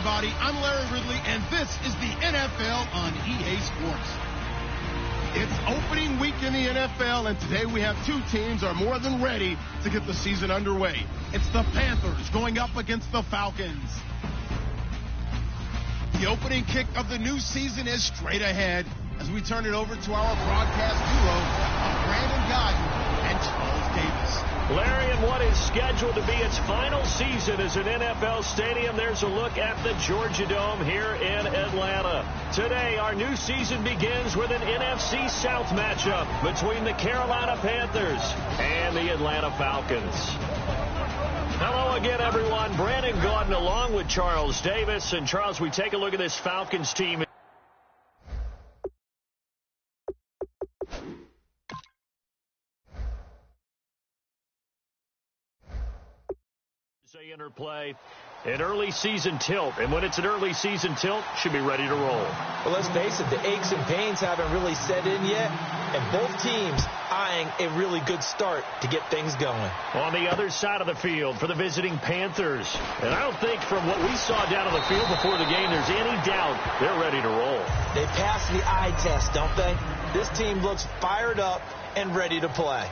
everybody. I'm Larry Ridley, and this is the NFL on EA Sports. It's opening week in the NFL, and today we have two teams are more than ready to get the season underway. It's the Panthers going up against the Falcons. The opening kick of the new season is straight ahead as we turn it over to our broadcast duo of Brandon Godden and Charles Davis. Larry, in what is scheduled to be its final season as an NFL stadium, there's a look at the Georgia Dome here in Atlanta. Today, our new season begins with an NFC South matchup between the Carolina Panthers and the Atlanta Falcons. Hello again, everyone. Brandon Gaudin along with Charles Davis. And, Charles, we take a look at this Falcons team. They interplay an early season tilt, and when it's an early season tilt, should be ready to roll. Well, let's face it, the aches and pains haven't really set in yet, and both teams eyeing a really good start to get things going. On the other side of the field for the visiting Panthers, and I don't think from what we saw down on the field before the game there's any doubt they're ready to roll. They passed the eye test, don't they? This team looks fired up and ready to play.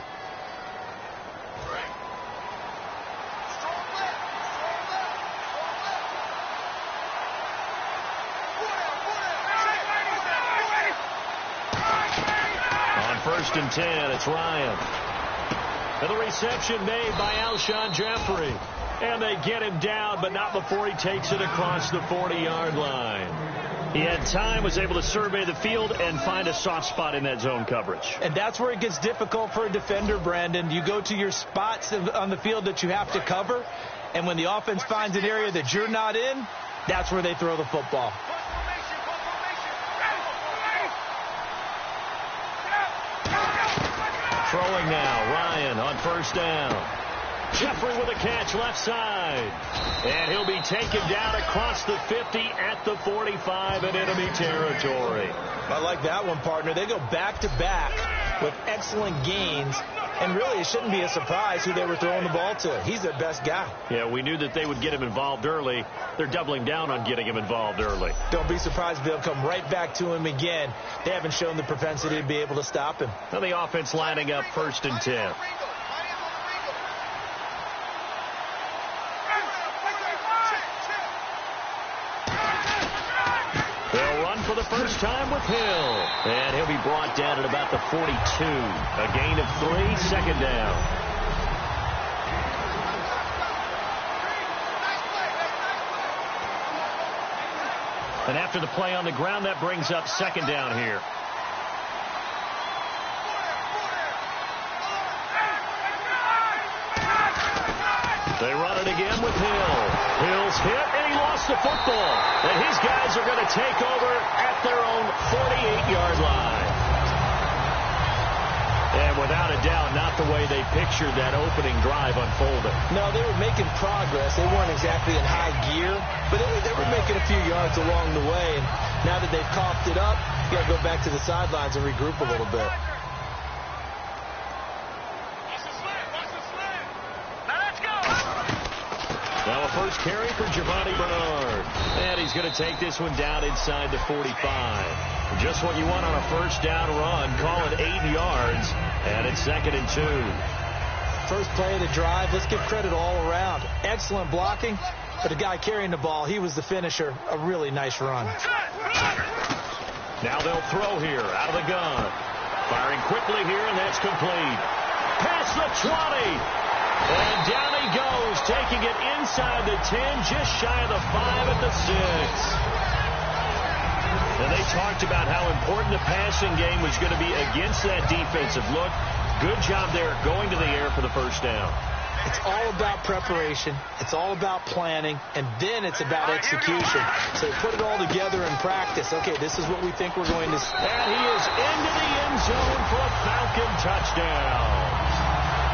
First and 10, it's Ryan. And the reception made by Alshon Jeffrey. And they get him down, but not before he takes it across the 40-yard line. He had time, was able to survey the field and find a soft spot in that zone coverage. And that's where it gets difficult for a defender, Brandon. You go to your spots on the field that you have to cover, and when the offense finds an area that you're not in, that's where they throw the football. Throwing now, Ryan on first down. Jeffrey with a catch left side. And he'll be taken down across the 50 at the 45 in enemy territory. I like that one, partner. They go back-to-back with excellent gains. And really, it shouldn't be a surprise who they were throwing the ball to. He's their best guy. Yeah, we knew that they would get him involved early. They're doubling down on getting him involved early. Don't be surprised if they'll come right back to him again. They haven't shown the propensity to be able to stop him. Now the offense lining up first and 10. For the first time with Hill. And he'll be brought down at about the 42. A gain of 3, second down. And after the play on the ground, that brings up second down here. They run it again with Hill. Hill's hit, and he lost the football. And his guys are going to take over at their own 48-yard line. And without a doubt, not the way they pictured that opening drive unfolding. No, they were making progress. They weren't exactly in high gear, but they were making a few yards along the way. And now that they've coughed it up, you got to go back to the sidelines and regroup a little bit. Now a first carry for Giovanni Bernard. And he's going to take this one down inside the 45. Just what you want on a first down run. Call it 8 yards. And it's second and 2. First play of the drive. Let's give credit all around. Excellent blocking. But the guy carrying the ball, he was the finisher. A really nice run. Now they'll throw here out of the gun. Firing quickly here, and that's complete. Past the 20. And down he goes, taking it inside the 10, just shy of the 5 at the 6. And they talked about how important the passing game was going to be against that defensive look. Good job there going to the air for the first down. It's all about preparation. It's all about planning. And then it's about execution. So put it all together in practice. Okay, this is what we think we're going to see. And he is into the end zone for a Falcon touchdown.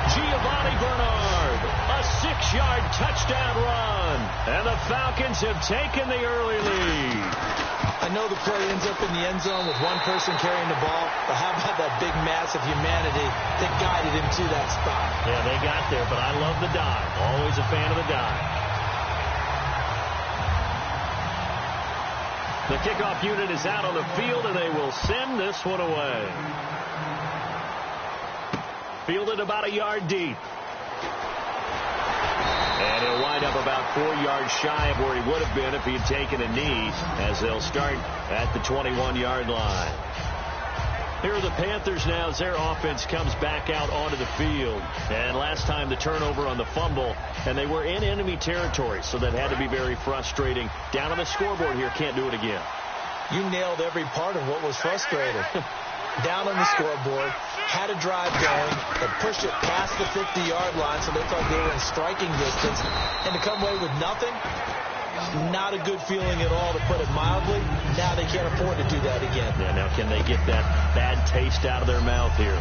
Giovanni Bernard, a 6-yard touchdown run. And the Falcons have taken the early lead. I know the play ends up in the end zone with one person carrying the ball, but how about that big mass of humanity that guided him to that spot? Yeah, they got there, but I love the dive. Always a fan of the dive. The kickoff unit is out on the field, and they will send this one away. Fielded about a yard deep. And he'll wind up about 4 yards shy of where he would have been if he had taken a knee, as they'll start at the 21-yard line. Here are the Panthers now as their offense comes back out onto the field. And last time the turnover on the fumble, and they were in enemy territory, so that had to be very frustrating. Down on the scoreboard here, can't do it again. You nailed every part of what was frustrating. Down on the scoreboard, had a drive going, and pushed it past the 50-yard line, so they thought they were in striking distance. And to come away with nothing, not a good feeling at all, to put it mildly. Now they can't afford to do that again. Yeah, now can they get that bad taste out of their mouth here?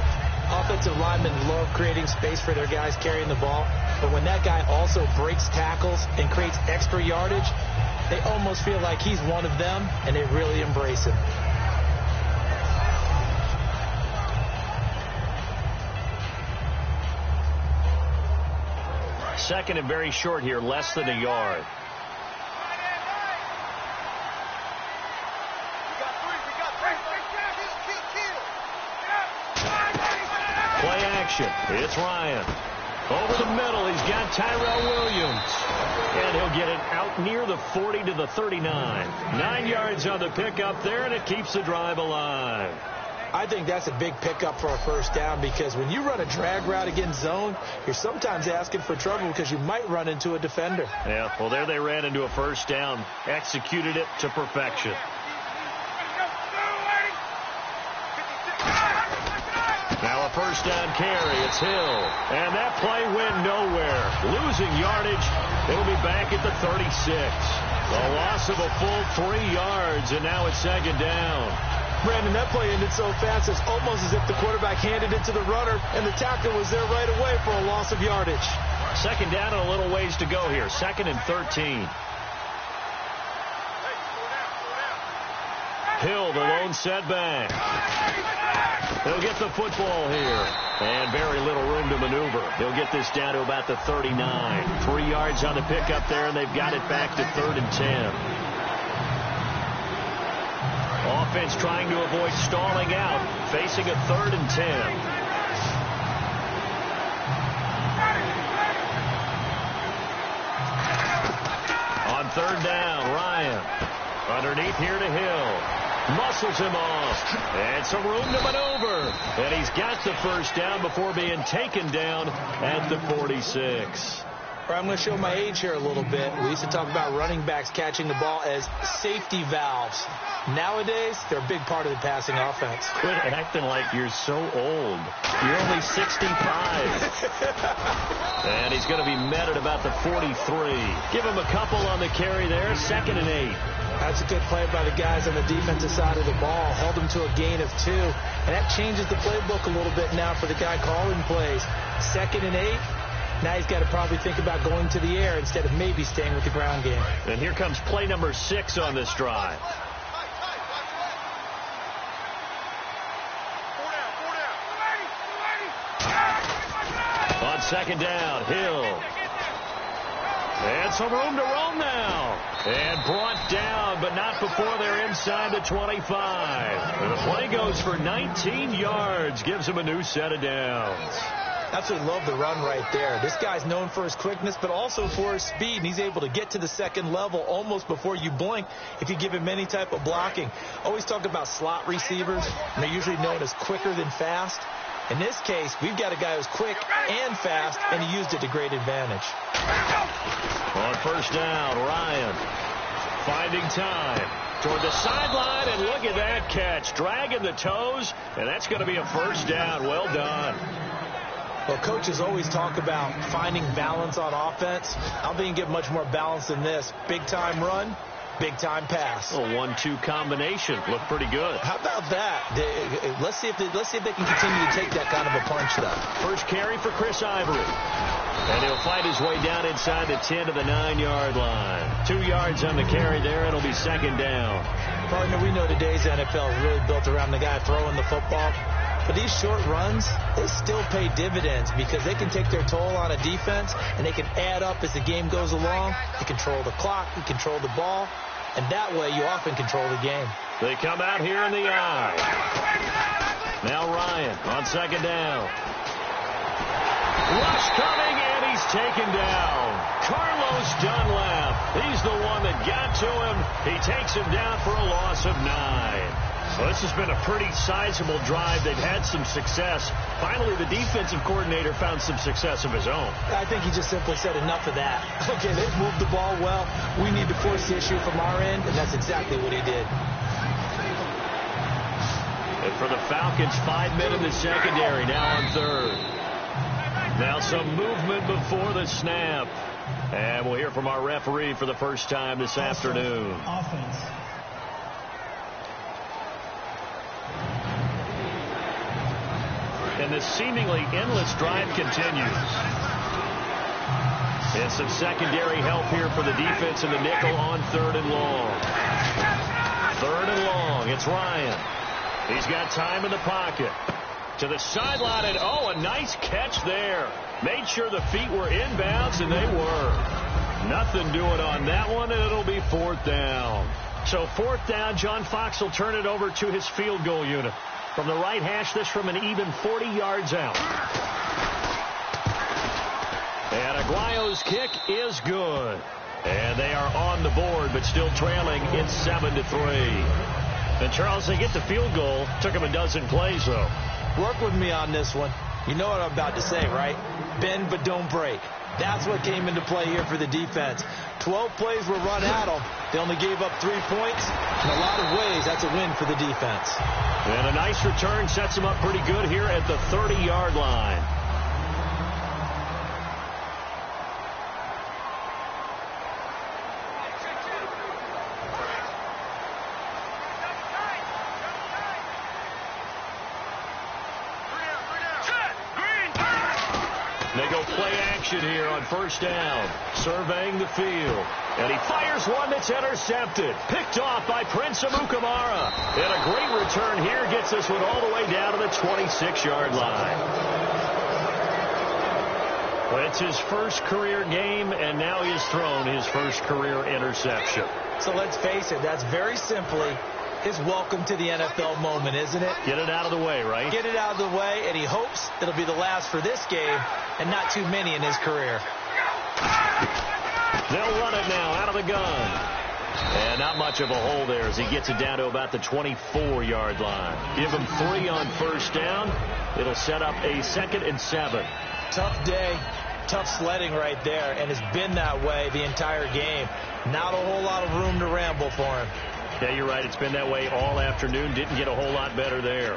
Offensive linemen love creating space for their guys carrying the ball, but when that guy also breaks tackles and creates extra yardage, they almost feel like he's one of them, and they really embrace him. Second and very short here, less than a yard. Play action. It's Ryan. Over the middle, he's got Tyrell Williams. And he'll get it out near the 40 to the 39. 9 yards on the pickup there, and it keeps the drive alive. I think that's a big pickup for a first down, because when you run a drag route against zone, you're sometimes asking for trouble because you might run into a defender. Yeah, well, there they ran into a first down, executed it to perfection. Now a first down carry. It's Hill. And that play went nowhere. Losing yardage. It'll be back at the 36. A loss of a full 3 yards, and now it's second down. Brandon, that play ended so fast, it's almost as if the quarterback handed it to the runner, and the tackle was there right away for a loss of yardage. Second down and a little ways to go here. 2nd and 13. Hill, the lone setback. He'll get the football here. And very little room to maneuver. They'll get this down to about the 39. 3 yards on the pickup there, and they've got it back to 3rd and 10. Offense trying to avoid stalling out, facing a 3rd and 10. On 3rd down, Ryan. Underneath here to Hill. Muscles him off. And some room to maneuver. And he's got the first down before being taken down at the 46. I'm going to show my age here a little bit. We used to talk about running backs catching the ball as safety valves. Nowadays, they're a big part of the passing offense. Quit acting like you're so old. You're only 65. And he's going to be met at about the 43. Give him a couple on the carry there. 2nd and 8. That's a good play by the guys on the defensive side of the ball. Held them to a gain of 2. And that changes the playbook a little bit now for the guy calling plays. 2nd and 8. Now he's got to probably think about going to the air instead of maybe staying with the ground game. And here comes play number 6 on this drive. On 2nd down, Hill. And some room to roam now. And brought down, but not before they're inside the 25. And the play goes for 19 yards. Gives him a new set of downs. Absolutely love the run right there. This guy's known for his quickness, but also for his speed. And he's able to get to the second level almost before you blink if you give him any type of blocking. Always talk about slot receivers, and they're usually known as quicker than fast. In this case, we've got a guy who's quick and fast, and he used it to great advantage. On 1st down, Ryan finding time toward the sideline, and look at that catch. Dragging the toes, and that's going to be a first down. Well done. Well, coaches always talk about finding balance on offense. I don't think you get much more balance than this. Big-time run, big-time pass. A 1-2 combination. Looked pretty good. How about that? Let's see if they can continue to take that kind of a punch, though. First carry for Chris Ivory. And he'll fight his way down inside the 10 to the 9-yard line. 2 yards on the carry there. It'll be 2nd down. Partner, we know today's NFL is really built around the guy throwing the football. But these short runs, they still pay dividends because they can take their toll on a defense, and they can add up as the game goes along. They control the clock, they control the ball. and that way you often control the game. They come out here in the eye. Now Ryan on second down. Rush coming, and he's taken down. Carlos Dunlap. He's the one that got to him. He takes him down for a loss of 9. So this has been a pretty sizable drive. They've had some success. Finally, the defensive coordinator found some success of his own. I think he just simply said enough of that. Okay, they've moved the ball well. We need to force the issue from our end, and that's exactly what he did. And for the Falcons, 5 men in the secondary, now on third. Now some movement before the snap. And we'll hear from our referee for the first time this afternoon. Offense. And this seemingly endless drive continues. And some secondary help here for the defense in the nickel on third and long. Third and long. It's Ryan. He's got time in the pocket. To the sideline, and oh, a nice catch there. Made sure the feet were inbounds, and they were. Nothing doing on that one, and it'll be fourth down. So fourth down, John Fox will turn it over to his field goal unit. From the right hash, this from an even 40 yards out. And Aguayo's kick is good. And they are on the board, but still trailing. It's 7-3. And, Charles, they get the field goal. Took them a dozen plays, though. Work with me on this one. You know what I'm about to say, right? Bend but don't break. That's what came into play here for the defense. 12 plays were run at them. They only gave up 3 points. In a lot of ways, that's a win for the defense. And a nice return sets them up pretty good here at the 30-yard line. They go play action here on first down. Surveying the field. And he fires one that's intercepted. Picked off by Prince Amukamara. And a great return here gets this one all the way down to the 26-yard line. Well, it's his first career game, and now he has thrown his first career interception. So let's face it, that's very simply his welcome to the NFL moment, isn't it? Get it out of the way, right? Get it out of the way, and he hopes it'll be the last for this game and not too many in his career. They'll run it now out of the gun. And not much of a hole there as he gets it down to about the 24-yard line. Give him 3 on first down. It'll set up a 2nd and 7. Tough day, tough sledding right there, and it's been that way the entire game. Not a whole lot of room to ramble for him. Yeah, you're right. It's been that way all afternoon. Didn't get a whole lot better there.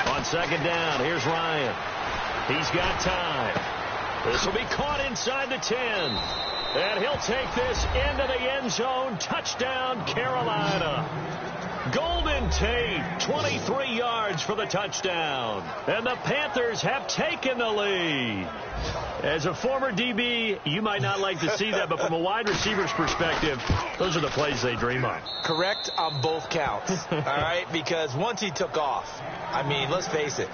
On second down, here's Ryan. He's got time. This will be caught inside the 10. And he'll take this into the end zone. Touchdown, Carolina. Golden Tate, 23 yards for the touchdown. And the Panthers have taken the lead. As a former DB, you might not like to see that, but from a wide receiver's perspective, those are the plays they dream of. Correct on both counts, all right? Because once he took off, I mean, let's face it,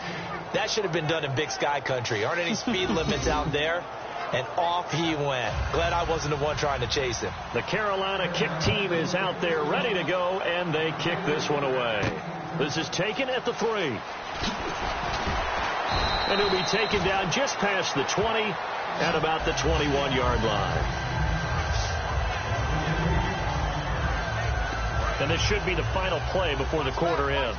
that should have been done in Big Sky country. Aren't any speed limits out there? And off he went. Glad I wasn't the one trying to chase him. The Carolina kick team is out there ready to go, and they kick this one away. This is taken at the 3. And he'll be taken down just past the 20 at about the 21-yard line. And this should be the final play before the quarter ends.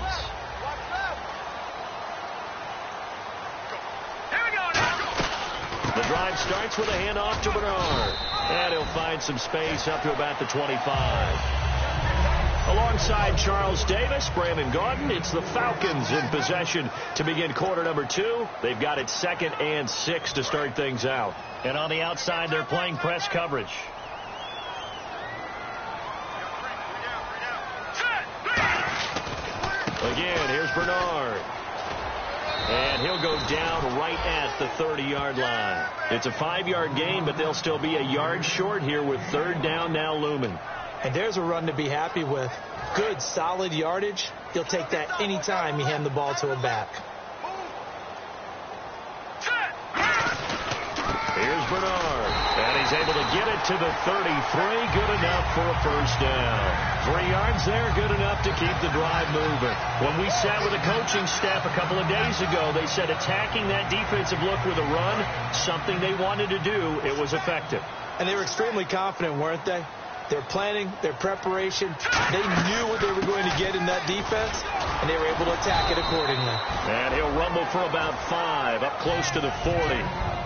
The drive starts with a handoff to Bernard. And he'll find some space up to about the 25. Alongside Charles Davis, Brandon Gaudin, it's the Falcons in possession to begin quarter number 2. They've got it 2nd and 6 to start things out. And on the outside, they're playing press coverage. Again, here's Bernard. And he'll go down right at the 30-yard line. It's a 5-yard gain, but they'll still be a yard short here with 3rd down now looming. And there's a run to be happy with. Good, solid yardage. He'll take that anytime you hand the ball to him back. Here's Bernard, and he's able to get it to the 33. Good enough for a first down. 3 yards there, good enough to keep the drive moving. When we sat with the coaching staff a couple of days ago, they said attacking that defensive look with a run, something they wanted to do, it was effective. And they were extremely confident, weren't they? Their planning, their preparation, they knew what they were going to get in that defense, and they were able to attack it accordingly. And he'll rumble for about 5, up close to the 40.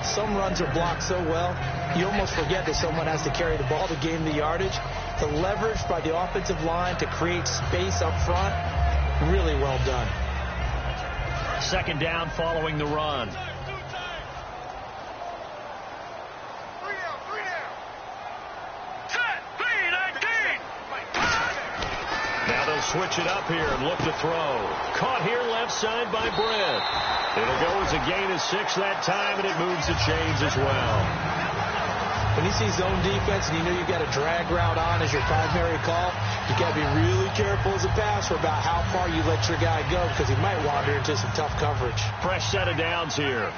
Some runs are blocked so well, you almost forget that someone has to carry the ball to gain the yardage. The leverage by the offensive line to create space up front, really well done. 2nd down following the run. Now they'll switch it up here and look to throw. Caught here left side by Brent. It'll go as a gain of 6 that time, and it moves the chains as well. When you see zone defense and you know you've got a drag route on as your primary call, you got to be really careful as a passer about how far you let your guy go because he might wander into some tough coverage. Fresh set of downs here.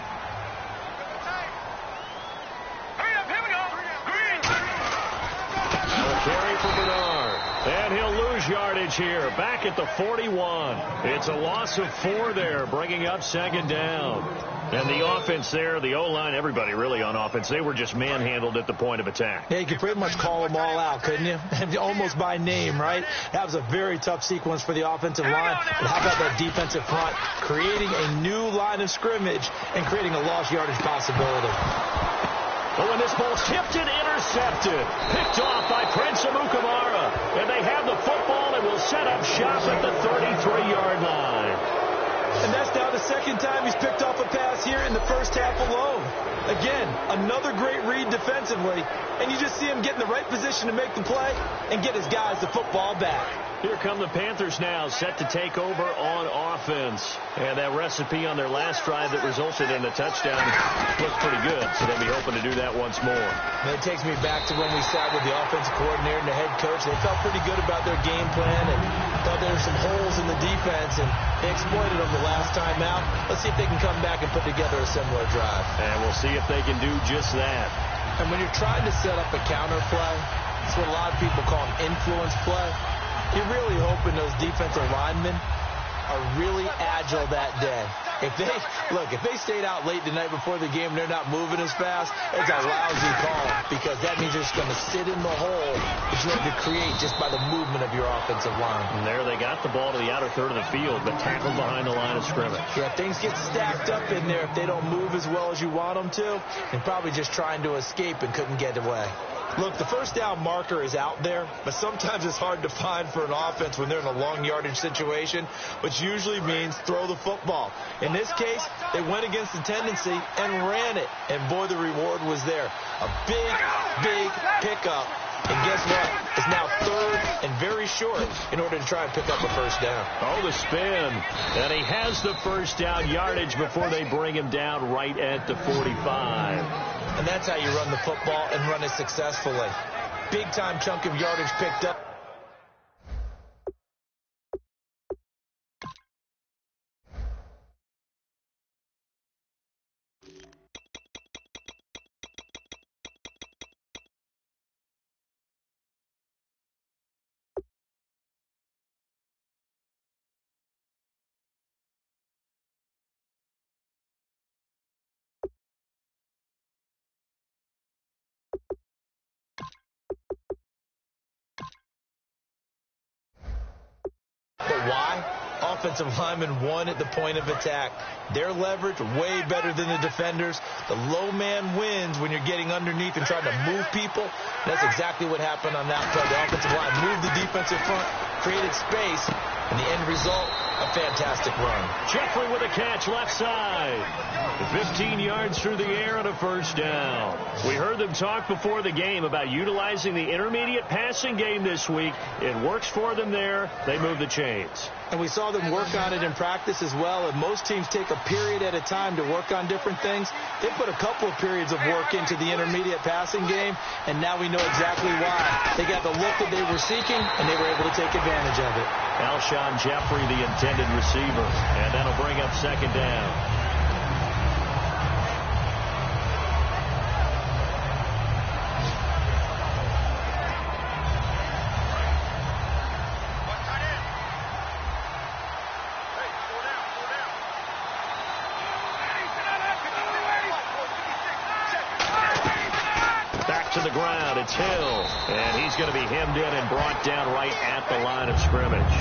Now a carry for Bernard. And he'll lose yardage here. Back at the 41. It's a loss of 4 there, bringing up 2nd down. And the offense there, the O-line, everybody really on offense, they were just manhandled at the point of attack. Yeah, you could pretty much call them all out, couldn't you? Almost by name, right? That was a very tough sequence for the offensive line. But how about that defensive front? Creating a new line of scrimmage and creating a lost yardage possibility. But when this ball's tipped and intercepted, picked off by Prince Amukamara, and they have the football and will set up shop at the 33-yard line. And that's now the 2nd time he's picked off a pass here in the first half alone. Again, another great read defensively, and you just see him get in the right position to make the play and get his guys the football back. Here come the Panthers now, set to take over on offense. And that recipe on their last drive that resulted in a touchdown looked pretty good, so they'll be hoping to do that once more. And it takes me back to when we sat with the offensive coordinator and the head coach. They felt pretty good about their game plan and thought there were some holes in the defense, and they exploited them the last time out. Let's see if they can come back and put together a similar drive. And we'll see if they can do just that. And when you're trying to set up a counter play, it's what a lot of people call an influence play. You're really hoping those defensive linemen are really agile that day. If they stayed out late the night before the game and they're not moving as fast, it's a lousy call because that means they're just going to sit in the hole that you have to create just by the movement of your offensive line. And there they got the ball to the outer third of the field, but tackled behind the line of scrimmage. Yeah, things get stacked up in there if they don't move as well as you want them to, and probably just trying to escape and couldn't get away. Look, the first down marker is out there, but sometimes it's hard to find for an offense when they're in a long yardage situation, which usually means throw the football. In this case, they went against the tendency and ran it, and boy, the reward was there. A big pickup, and guess what? It's now 3rd and very short in order to try and pick up a first down. Oh, the spin, and he has the first down yardage before they bring him down right at the 45. And that's how you run the football and run it successfully. Big-time chunk of yardage picked up. But why? Offensive linemen won at the point of attack. Their leverage way better than the defenders. The low man wins when you're getting underneath and trying to move people. That's exactly what happened on that play. The offensive line moved the defensive front, created space, and the end result, a fantastic run. Jeffrey with a catch left side. 15 yards through the air and a first down. We heard them talk before the game about utilizing the intermediate passing game this week. It works for them there. They move the chains. And we saw them work on it in practice as well. And most teams take a period at a time to work on different things. They put a couple of periods of work into the intermediate passing game, and now we know exactly why. They got the look that they were seeking, and they were able to take advantage of it. Alshon Jeffrey, the intended receiver, and that'll bring up second down. To the ground, it's Hill, and he's going to be hemmed in and brought down right at the line of scrimmage.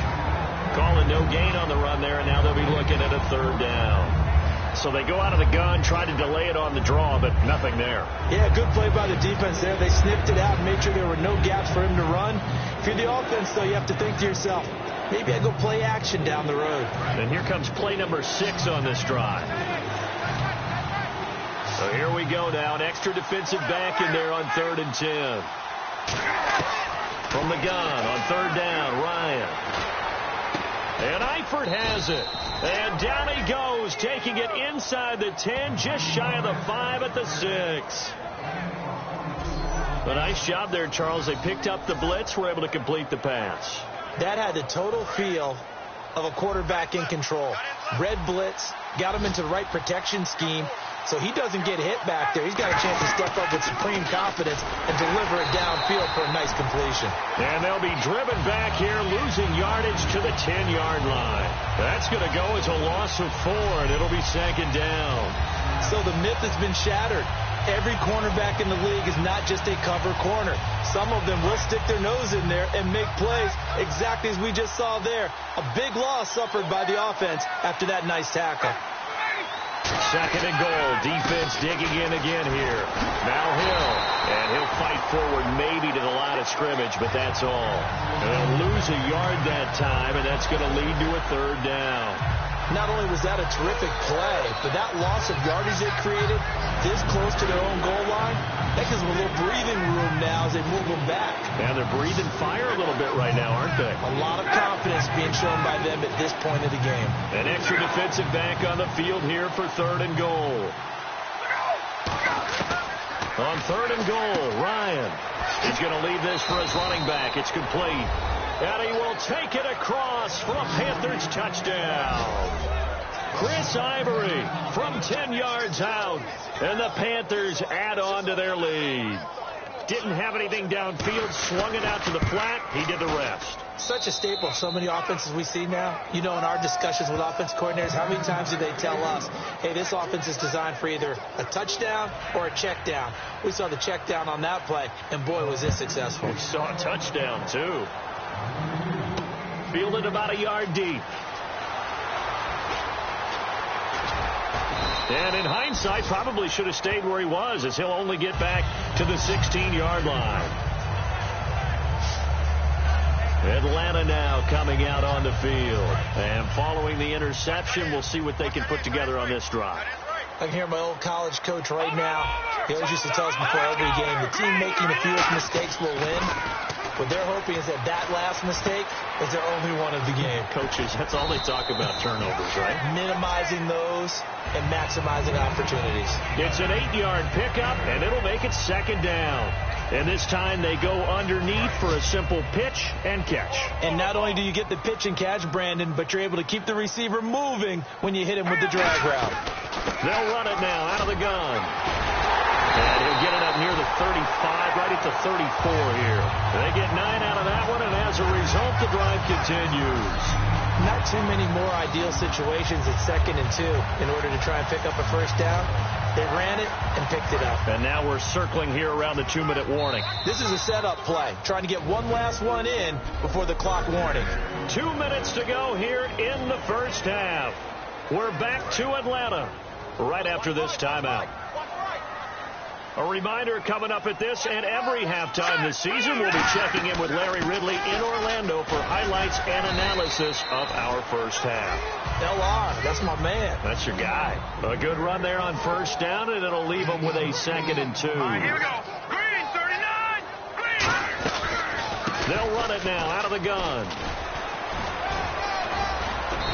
Calling no gain on the run there, and now they'll be looking at a third down. So they go out of the gun, try to delay it on the draw, but nothing there. Yeah, good play by the defense there. They sniffed it out and made sure there were no gaps for him to run. If you're the offense, though, you have to think to yourself, maybe I go play action down the road. And here comes play number 6 on this drive. So here we go now, an extra defensive back in there on 3rd and 10. From the gun on 3rd down, Ryan. And Eifert has it. And down he goes, taking it inside the 10, just shy of the 5 at the 6. A nice job there, Charles. They picked up the blitz, were able to complete the pass. That had the total feel of a quarterback in control. Red blitz, got him into the right protection scheme, so he doesn't get hit back there. He's got a chance to step up with supreme confidence and deliver it downfield for a nice completion. And they'll be driven back here, losing yardage to the 10-yard line. That's going to go as a loss of 4, and it'll be second down. So the myth has been shattered. Every cornerback in the league is not just a cover corner. Some of them will stick their nose in there and make plays, exactly as we just saw there. A big loss suffered by the offense after that nice tackle. Second and goal. Defense digging in again here. Now Hill. And he'll fight forward maybe to the line of scrimmage, but that's all. And they'll lose a yard that time, and that's going to lead to a third down. Not only was that a terrific play, but that loss of yardage they created this close to their own goal line, that gives them a little breathing room now as they move them back. And they're breathing fire a little bit right now, aren't they? A lot of confidence being shown by them at this point of the game. An extra defensive back on the field here for 3rd and goal. On 3rd and goal, Ryan. He's going to leave this for his running back. It's complete. And he will take it across for a Panthers touchdown. Chris Ivory from 10 yards out. And the Panthers add on to their lead. Didn't have anything downfield, swung it out to the flat. He did the rest. Such a staple of so many offenses we see now. You know, in our discussions with offense coordinators, how many times do they tell us, hey, this offense is designed for either a touchdown or a check down. We saw the check down on that play, and boy, was it successful. We saw a touchdown, too. Fielded about a yard deep. And in hindsight, probably should have stayed where he was, as he'll only get back to the 16-yard line. Atlanta now coming out on the field. And following the interception, we'll see what they can put together on this drive. I can hear my old college coach right now. He always used to tell us before every game, the team making the fewest mistakes will win. What they're hoping is that last mistake is their only one of the game. Coaches, that's all they talk about, turnovers, right? Minimizing those and maximizing opportunities. It's an 8-yard pickup, and it'll make it second down. And this time they go underneath for a simple pitch and catch. And not only do you get the pitch and catch, Brandon, but you're able to keep the receiver moving when you hit him with the drag route. They'll run it now out of the gun. And he'll get it up near the 35, right at the 34 here. They get 9 out of that one, and as a result, the drive continues. Not too many more ideal situations at 2nd and 2 in order to try and pick up a first down. They ran it and picked it up. And now we're circling here around the 2-minute warning. This is a setup play, trying to get one last one in before the clock warning. 2 minutes to go here in the first half. We're back to Atlanta right after this timeout. A reminder coming up at this and every halftime this season, we'll be checking in with Larry Ridley in Orlando for highlights and analysis of our first half. LR, that's my man. That's your guy. A good run there on first down, and it'll leave them with a 2nd and 2. All right, here we go. Green, 39. Green. They'll run it now out of the gun.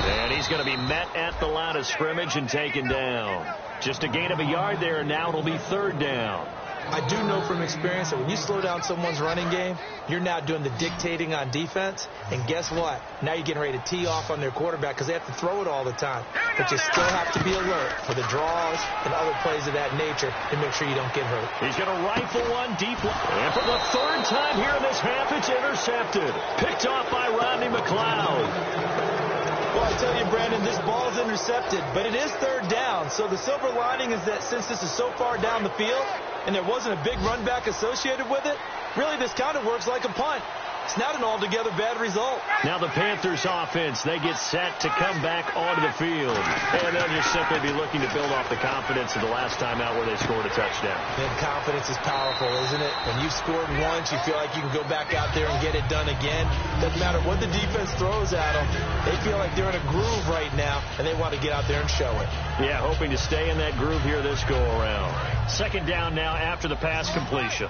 And he's going to be met at the line of scrimmage and taken down. Just a gain of a yard there, and now it'll be 3rd down. I do know from experience that when you slow down someone's running game, you're now doing the dictating on defense. And guess what? Now you're getting ready to tee off on their quarterback because they have to throw it all the time. But you still have to be alert for the draws and other plays of that nature to make sure you don't get hurt. He's going to rifle one deep. And for the 3rd time here in this half, it's intercepted. Picked off by Rodney McLeod. Well, I tell you, Brandon, this ball is intercepted, but it is 3rd down. So the silver lining is that since this is so far down the field and there wasn't a big run back associated with it, really this kind of works like a punt. It's not an altogether bad result. Now the Panthers offense, they get set to come back onto the field. And they'll just simply be looking to build off the confidence of the last time out where they scored a touchdown. And confidence is powerful, isn't it? When you've scored once, you feel like you can go back out there and get it done again. Doesn't matter what the defense throws at them. They feel like they're in a groove right now, and they want to get out there and show it. Yeah, hoping to stay in that groove here this go-around. 2nd down now after the pass completion.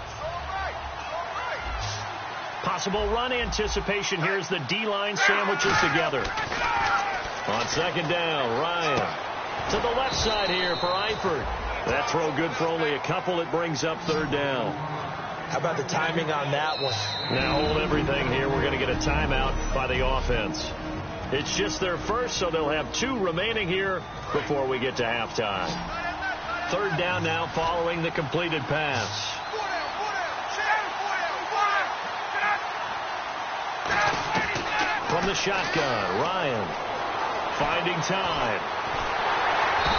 Possible run anticipation. Here's the D-line sandwiches together. On 2nd down, Ryan to the left side here for Eifert. That throw good for only a couple. It brings up 3rd down. How about the timing on that one? Now hold everything here. We're going to get a timeout by the offense. It's just their first, so they'll have 2 remaining here before we get to halftime. 3rd down now following the completed pass. From the shotgun, Ryan finding time.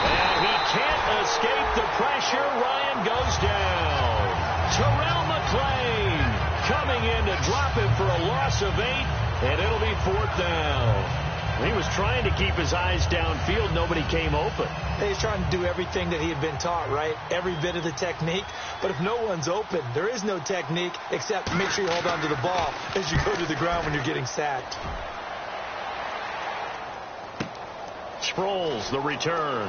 And he can't escape the pressure. Ryan goes down. Terrell McClain coming in to drop him for a loss of 8, and it'll be 4th down. He was trying to keep his eyes downfield. Nobody came open. He's trying to do everything that he had been taught, right? Every bit of the technique. But if no one's open, there is no technique except make sure you hold on to the ball as you go to the ground when you're getting sacked. Sproles, the return.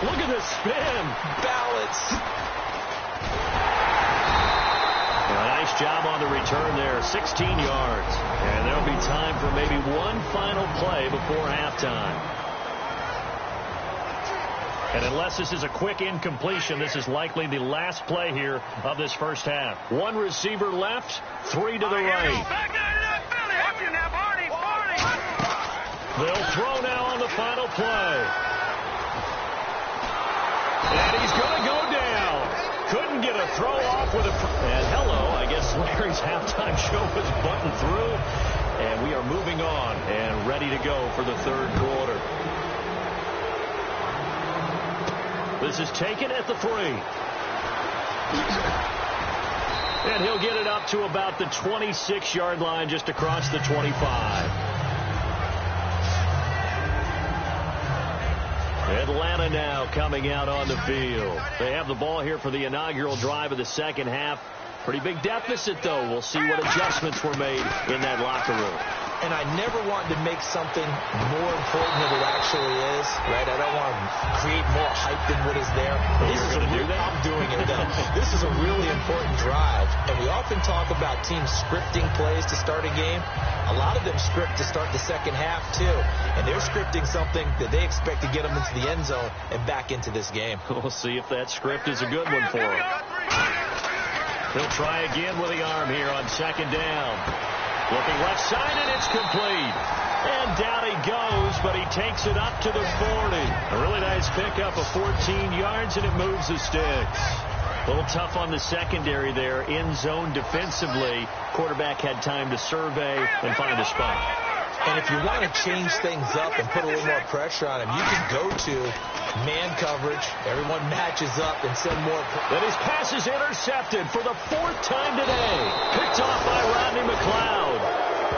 Look at the spin. Balance. A nice job on the return there. 16 yards. And there'll be time for maybe one final play before halftime. And unless this is a quick incompletion, this is likely the last play here of this first half. 1 receiver left, 3 to the right. They'll throw now on the final play. And he's going to go down. Couldn't get a throw off with a... And hello, I guess Larry's halftime show was buttoned through. And we are moving on and ready to go for the 3rd quarter. This is taken at the 3. And he'll get it up to about the 26-yard line, just across the 25. Atlanta now coming out on the field. They have the ball here for the inaugural drive of the 2nd half. Pretty big deficit, though. We'll see what adjustments were made in that locker room. And I never want to make something more important than it actually is, right? I don't want to create more hype than what is there. I'm doing it, though. This is a really important drive. And we often talk about teams scripting plays to start a game. A lot of them script to start the 2nd half, too. And they're scripting something that they expect to get them into the end zone and back into this game. We'll see if that script is a good one for them. He'll try again with the arm here on 2nd down. Looking left side, and it's complete. And down he goes, but he takes it up to the 40. A really nice pickup of 14 yards, and it moves the sticks. A little tough on the secondary there. In zone defensively. Quarterback had time to survey and find a spot. And if you want to change things up and put a little more pressure on him, you can go to man coverage. Everyone matches up and send more. But his pass is intercepted for the 4th time today. Picked off by Rodney McLeod.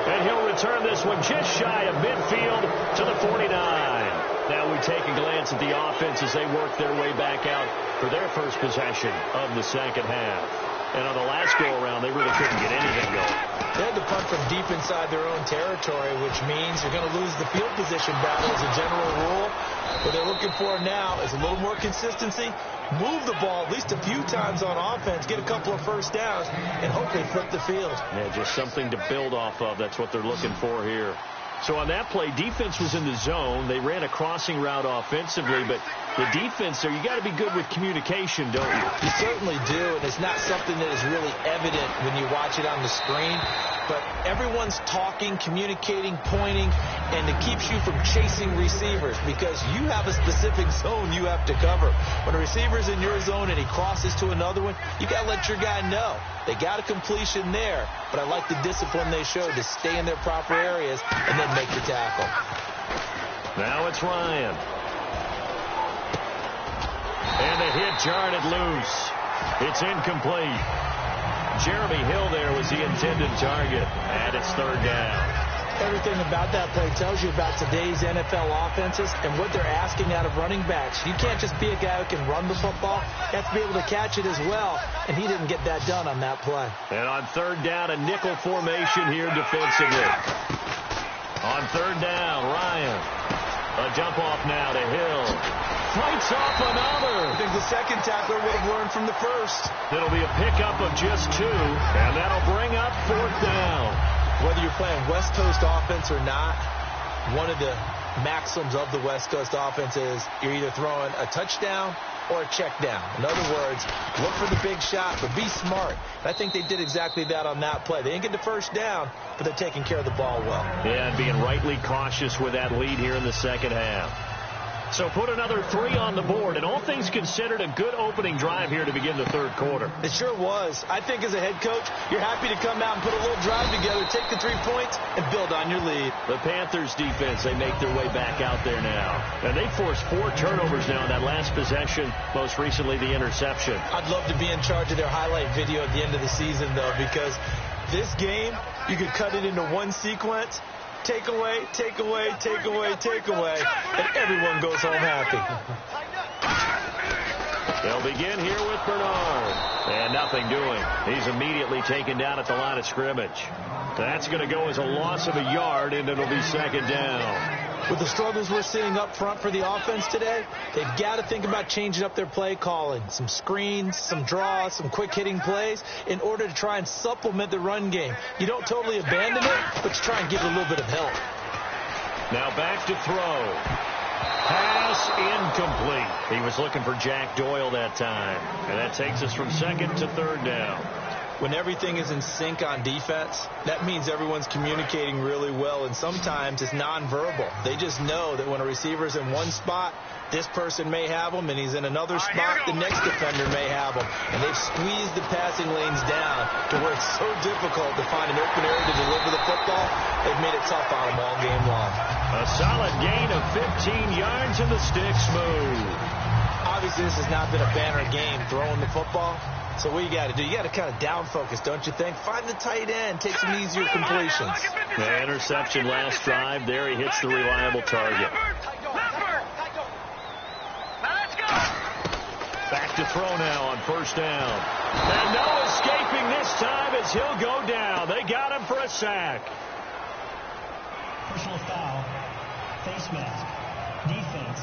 And he'll return this one just shy of midfield to the 49. Now we take a glance chance at the offense as they work their way back out for their first possession of the second half. And on the last go-around, they really couldn't get anything going. They had to punt from deep inside their own territory, which means you're going to lose the field position battle as a general rule. What they're looking for now is a little more consistency, move the ball at least a few times on offense, get a couple of first downs, and hopefully flip the field. Yeah, just something to build off of. That's what they're looking for here. So on that play, defense was in the zone. They ran a crossing route offensively, but the defense there, you got to be good with communication, don't you? You certainly do, and it's not something that is really evident when you watch it on the screen. But everyone's talking, communicating, pointing, and it keeps you from chasing receivers because you have a specific zone you have to cover. When a receiver's in your zone and he crosses to another one, you got to let your guy know. They got a completion there, but I like the discipline they showed to stay in their proper areas and then make the tackle. Now it's Ryan. And the hit jarred it loose. It's incomplete. Jeremy Hill there was the intended target, and it's third down. Everything about that play tells you about today's NFL offenses and what they're asking out of running backs. You can't just be a guy who can run the football. You have to be able to catch it as well, and he didn't get that done on that play. And on third down, a nickel formation here defensively. On third down, Ryan. A jump off now to Hill. Fights off another. I think the second tackler would have learned from the first. It'll be a pickup of just 2, and that'll bring up fourth down. Whether you're playing West Coast offense or not, one of the maxims of the West Coast offense is you're either throwing a touchdown or a check down. In other words, look for the big shot, but be smart. And I think they did exactly that on that play. They didn't get the first down, but they're taking care of the ball well. Yeah, and being rightly cautious with that lead here in the second half. So put another 3 on the board, and all things considered, a good opening drive here to begin the third quarter. It sure was. I think as a head coach, you're happy to come out and put a little drive together, take the 3 points, and build on your lead. The Panthers defense, they make their way back out there now. And they forced 4 turnovers now in that last possession, most recently the interception. I'd love to be in charge of their highlight video at the end of the season, though, because this game, you could cut it into one sequence. Take away, take away, take away, take away, and everyone goes home happy. They'll begin here with Bernard. And nothing doing. He's immediately taken down at the line of scrimmage. That's going to go as a loss of a yard, and it'll be second down. With the struggles we're seeing up front for the offense today, they've got to think about changing up their play calling. Some screens, some draws, some quick-hitting plays in order to try and supplement the run game. You don't totally abandon it, but you try and give it a little bit of help. Now back to throw. Pass incomplete. He was looking for Jack Doyle that time. And that takes us from second to third down. When everything is in sync on defense, that means everyone's communicating really well, and sometimes it's nonverbal. They just know that when a receiver's in one spot, this person may have him, and he's in another spot, the next defender may have him. And they've squeezed the passing lanes down to where it's so difficult to find an open area to deliver the football. They've made it tough on them all game long. A solid gain of 15 yards, and the sticks move. Obviously, this has not been a banner game throwing the football. So what you got to do, you got to kind of down focus, don't you think? Find the tight end, take some easier completions. The interception last drive. There he hits the reliable target. Back to throw now on first down. And no escaping this time as he'll go down. They got him for a sack. Personal foul, face mask, defense.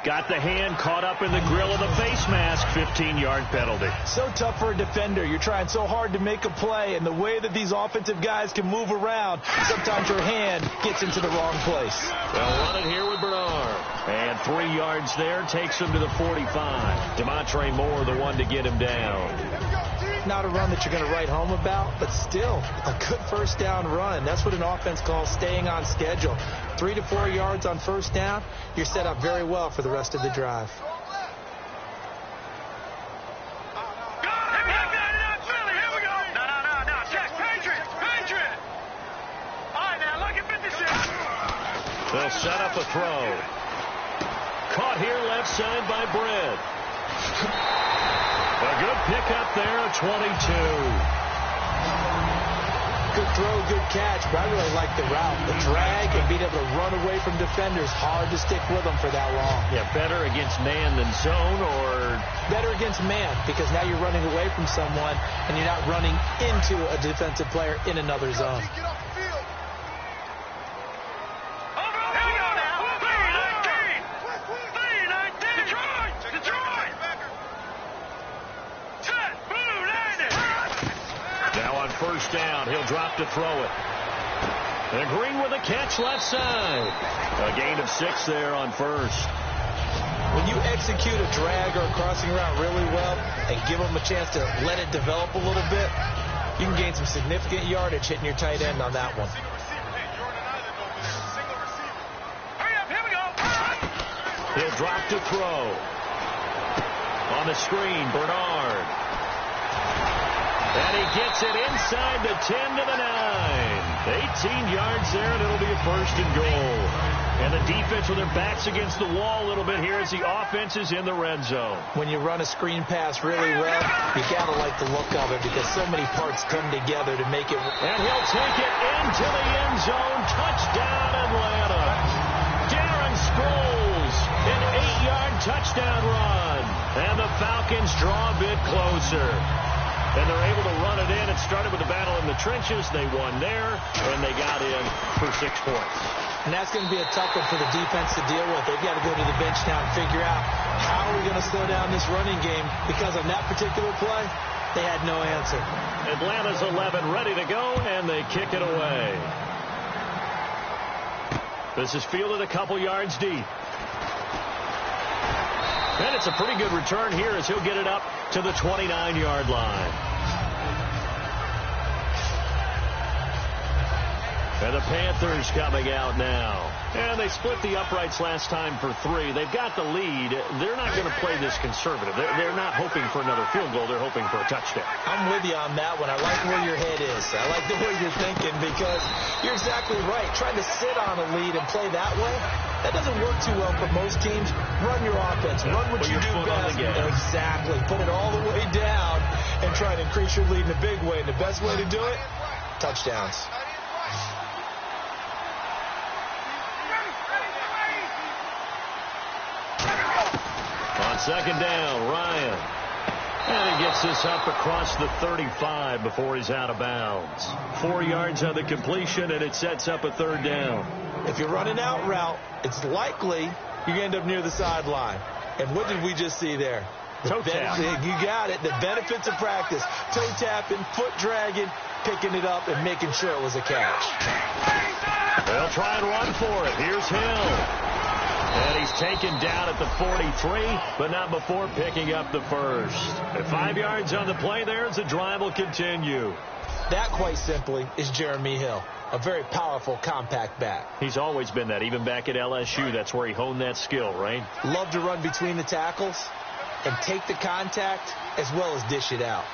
Got the hand caught up in the grill of the face mask. 15-yard penalty. So tough for a defender. You're trying so hard to make a play, and the way that these offensive guys can move around, sometimes your hand gets into the wrong place. They'll run it here with Bernard. And 3 yards there takes him to the 45. Demontre Moore, the one to get him down. Not a run that you're going to write home about, but still a good first down run. That's what an offense calls staying on schedule. 3 to 4 yards on first down, you're set up very well for the rest of the drive. They'll set up a throw. Caught here left side by Britt. A good pickup there at 22. Good throw, good catch, but I really like the route. The drag and being able to run away from defenders, hard to stick with them for that long. Yeah, better against man than zone, or? Better against man, because now you're running away from someone and you're not running into a defensive player in another zone. First down. He'll drop to throw it. And Green with a catch left side. A gain of 6 there on first. When you execute a drag or a crossing route really well and give them a chance to let it develop a little bit, you can gain some significant yardage hitting your tight end on that one. He'll drop to throw. On the screen, Bernard. And he gets it inside the 10 to the 9. 18 yards there, and it'll be a first and goal. And the defense with their backs against the wall a little bit here as the offense is in the red zone. When you run a screen pass really well, you got to like the look of it because so many parts come together to make it. And he'll take it into the end zone. Touchdown, Atlanta. Darren Sproles, an 8-yard touchdown run. And the Falcons draw a bit closer. And they're able to run it in. It started with the battle in the trenches. They won there, and they got in for 6 points. And that's going to be a tough one for the defense to deal with. They've got to go to the bench now and figure out how are we going to slow down this running game, because on that particular play, they had no answer. Atlanta's 11 ready to go, and they kick it away. This is fielded a couple yards deep. And it's a pretty good return here as he'll get it up to the 29-yard line. And the Panthers coming out now. And they split the uprights last time for 3. They've got the lead. They're not going to play this conservative. They're not hoping for another field goal. They're hoping for a touchdown. I'm with you on that one. I like where your head is. I like the way you're thinking, because you're exactly right. Trying to sit on a lead and play that way, that doesn't work too well for most teams. Run your offense. Run what you do best. Exactly. Put it all the way down and try to increase your lead in a big way. And the best way to do it, touchdowns. On second down, Ryan. And he gets this up across the 35 before he's out of bounds. 4 yards on the completion, and it sets up a 3rd down. If you're running out route, it's likely you're going to end up near the sideline. And what did we just see there? Toe tap. You got it. The benefits of practice. Toe tapping, foot dragging, picking it up, and making sure it was a catch. They'll try and run for it. Here's Hill. And he's taken down at the 43, but not before picking up the first. At 5 yards on the play there as the drive will continue. That, quite simply, is Jeremy Hill. A very powerful, compact back. He's always been that, even back at LSU. That's where he honed that skill, right? Love to run between the tackles and take the contact as well as dish it out.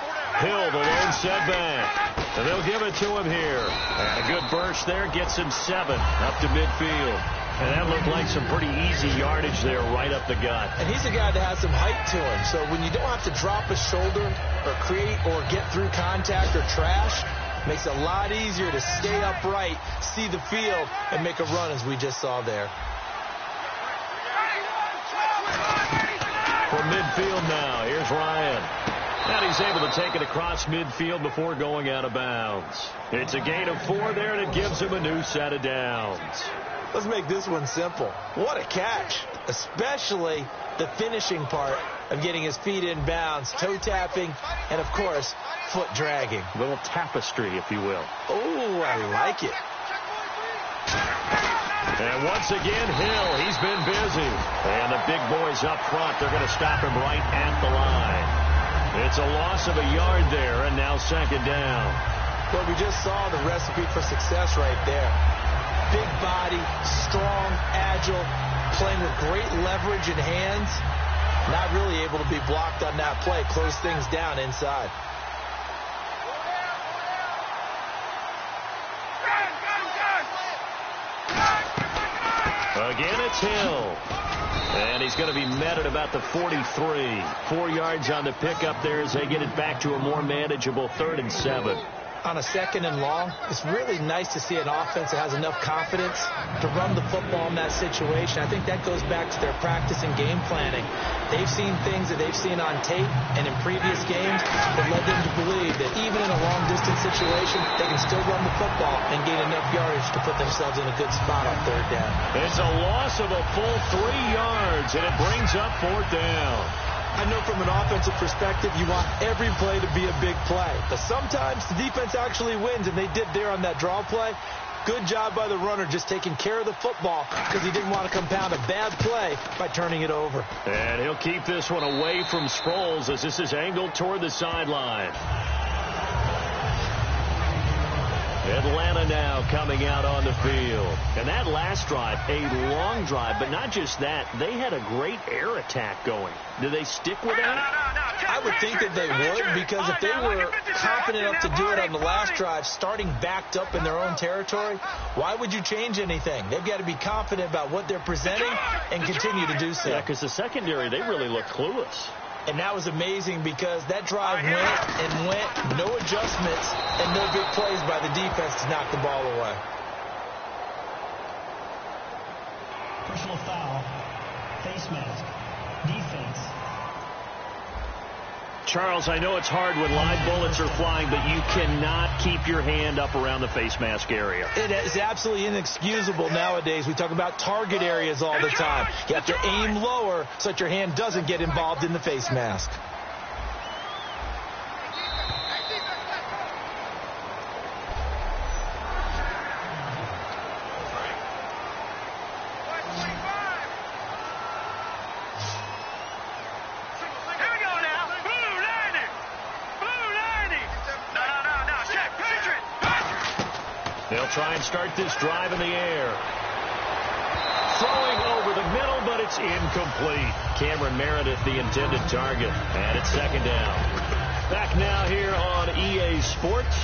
Hill, the lone setback. And they'll give it to him here. And a good burst there gets him 7 up to midfield. And that looked like some pretty easy yardage there right up the gut. And he's a guy that has some height to him. So when you don't have to drop a shoulder or create or get through contact or trash, makes it a lot easier to stay upright, see the field, and make a run as we just saw there. From midfield now, here's Ryan. And he's able to take it across midfield before going out of bounds. It's a gain of 4 there, and it gives him a new set of downs. Let's make this one simple. What a catch, especially the finishing part of getting his feet in bounds, toe tapping, and, of course, foot dragging. A little tapestry, if you will. Oh, I like it. And once again, Hill, he's been busy. And the big boys up front, they're going to stop him right at the line. It's a loss of a yard there, and now 2nd down. Well, we just saw the recipe for success right there. Big body, strong, agile, playing with great leverage in hands. Not really able to be blocked on that play. Close things down inside. Again, it's Hill. And he's going to be met at about the 43. 4 yards on the pickup there as they get it back to a more manageable 3rd and 7. on a 2nd and long, it's really nice to see an offense that has enough confidence to run the football in that situation. I think that goes back to their practice and game planning. They've seen things that they've seen on tape and in previous games that led them to believe that even in a long-distance situation, they can still run the football and gain enough yardage to put themselves in a good spot on 3rd down. It's a loss of a full 3 yards, and it brings up 4th down. I know from an offensive perspective, you want every play to be a big play. But sometimes the defense actually wins, and they did there on that draw play. Good job by the runner just taking care of the football because he didn't want to compound a bad play by turning it over. And he'll keep this one away from Sproles as this is angled toward the sideline. Atlanta now coming out on the field. And that last drive, a long drive, but not just that. They had a great air attack going. Do they stick with that? I would think that they would, because if they were confident enough to do it on the last drive, starting backed up in their own territory, why would you change anything? They've got to be confident about what they're presenting and continue to do so. Yeah, because the secondary, they really look clueless. And that was amazing because that drive went and went, no adjustments, and no big plays by the defense to knock the ball away. Personal foul, face mask, defense. Charles, I know it's hard when live bullets are flying, but you cannot keep your hand up around the face mask area. It is absolutely inexcusable nowadays. We talk about target areas all the time. You have to aim lower so that your hand doesn't get involved in the face mask. They'll try and start this drive in the air. Throwing over the middle, but it's incomplete. Cameron Meredith, the intended target. And it's 2nd down. Back now here on EA Sports.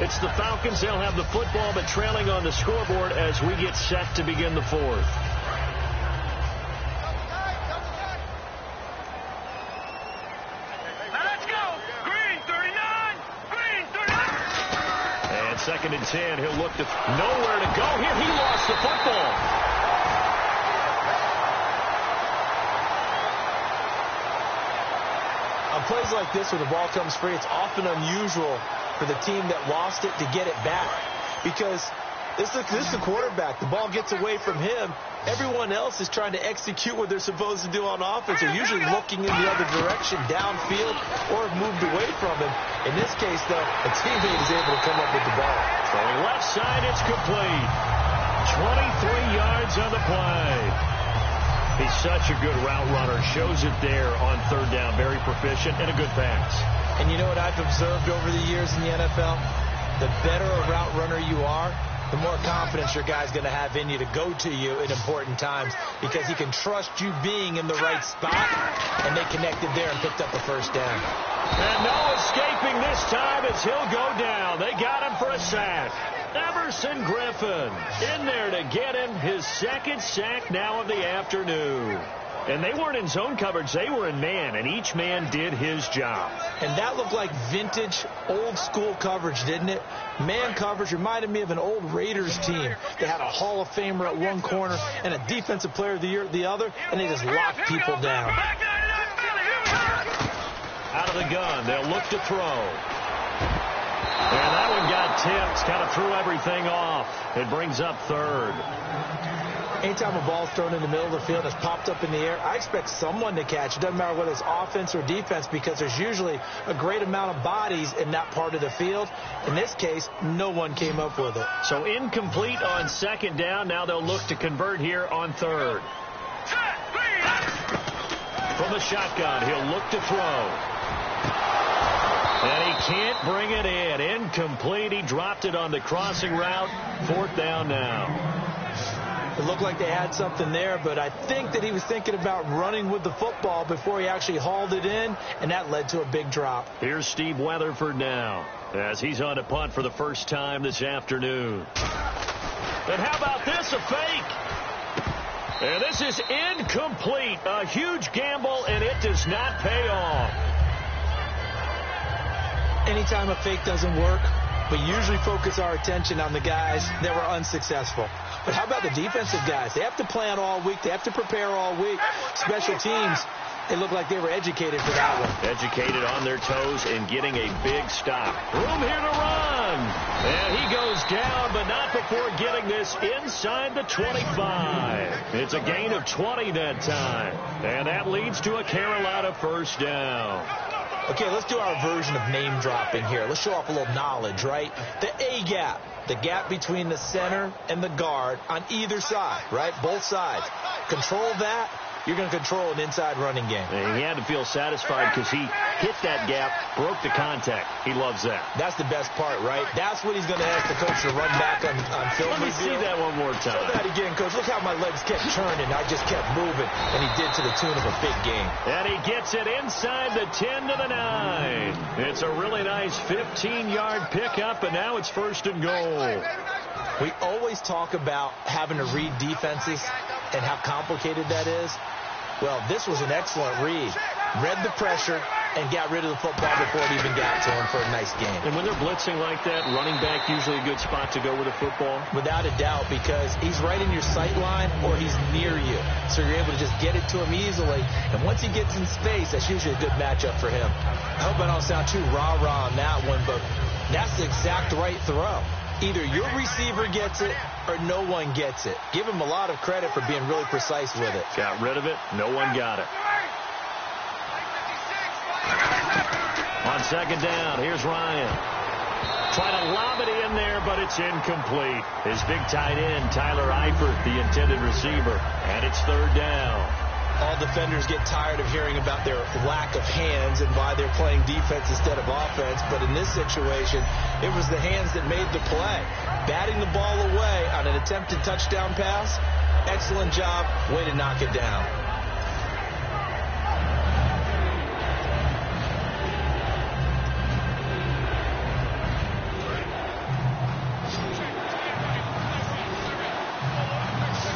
It's the Falcons. They'll have the football, but trailing on the scoreboard as we get set to begin the 4th. And 2nd and 10. He'll look to nowhere to go here. He lost the football. On plays like this where the ball comes free, it's often unusual for the team that lost it to get it back, because this is the quarterback. The ball gets away from him. Everyone else is trying to execute what they're supposed to do on offense. They're usually looking in the other direction, downfield, or moved away from him. In this case, though, a teammate is able to come up with the ball. Throwing left side, it's complete. 23 yards on the play. He's such a good route runner. Shows it there on 3rd down. Very proficient and a good pass. And you know what I've observed over the years in the NFL? The better a route runner you are, the more confidence your guy's going to have in you to go to you in important times, because he can trust you being in the right spot, and they connected there and picked up a 1st down. And no escaping this time as he'll go down. They got him for a sack. Everson Griffin in there to get him his 2nd sack now of the afternoon. And they weren't in zone coverage. They were in man, and each man did his job. And that looked like vintage, old-school coverage, didn't it? Man coverage reminded me of an old Raiders team. They had a Hall of Famer at one corner and a Defensive Player of the Year at the other, and they just locked people down. Out of the gun, they'll look to throw. And that one got tipped, kind of threw everything off. It brings up 3rd. Anytime a ball's thrown in the middle of the field, it's popped up in the air, I expect someone to catch. It doesn't matter whether it's offense or defense, because there's usually a great amount of bodies in that part of the field. In this case, no one came up with it. So incomplete on 2nd down. Now they'll look to convert here on 3rd. From the shotgun, he'll look to throw. And he can't bring it in. Incomplete. He dropped it on the crossing route. 4th down now. It looked like they had something there, but I think that he was thinking about running with the football before he actually hauled it in, and that led to a big drop. Here's Steve Weatherford now as he's on a punt for the first time this afternoon. And how about this, a fake? And this is incomplete. A huge gamble, and it does not pay off. Anytime a fake doesn't work, but usually focus our attention on the guys that were unsuccessful. But how about the defensive guys? They have to plan all week. They have to prepare all week. Special teams, they look like they were educated for that one. Educated on their toes and getting a big stop. Room here to run. And he goes down, but not before getting this inside the 25. It's a gain of 20 that time. And that leads to a Carolina first down. Okay, let's do our version of name dropping here. Let's show off a little knowledge, right? The A-gap, the gap between the center and the guard on either side, right? Both sides. Control that. You're going to control an inside running game. And he had to feel satisfied because he hit that gap, broke the contact. He loves that. That's the best part, right? That's what he's going to ask the coach to run back on film. Let me see that one more time. Show that again, coach. Look how my legs kept turning. I just kept moving, and he did to the tune of a big game. And he gets it inside the 10 to the 9. It's a really nice 15-yard pickup, and now it's first and goal. We always talk about having to read defenses and how complicated that is. Well, this was an excellent read. Read the pressure and got rid of the football before it even got to him for a nice game. And when they're blitzing like that, running back usually a good spot to go with a football? Without a doubt, because he's right in your sight line or he's near you. So you're able to just get it to him easily. And once he gets in space, that's usually a good matchup for him. I hope I don't sound too rah-rah on that one, but that's the exact right throw. Either your receiver gets it or no one gets it. Give him a lot of credit for being really precise with it. Got rid of it. No one got it. On second down, here's Ryan. Trying to lob it in there, but it's incomplete. His big tight end, Tyler Eifert, the intended receiver. And it's third down. All defenders get tired of hearing about their lack of hands and why they're playing defense instead of offense. But in this situation, it was the hands that made the play. Batting the ball away on an attempted touchdown pass. Excellent job. Way to knock it down.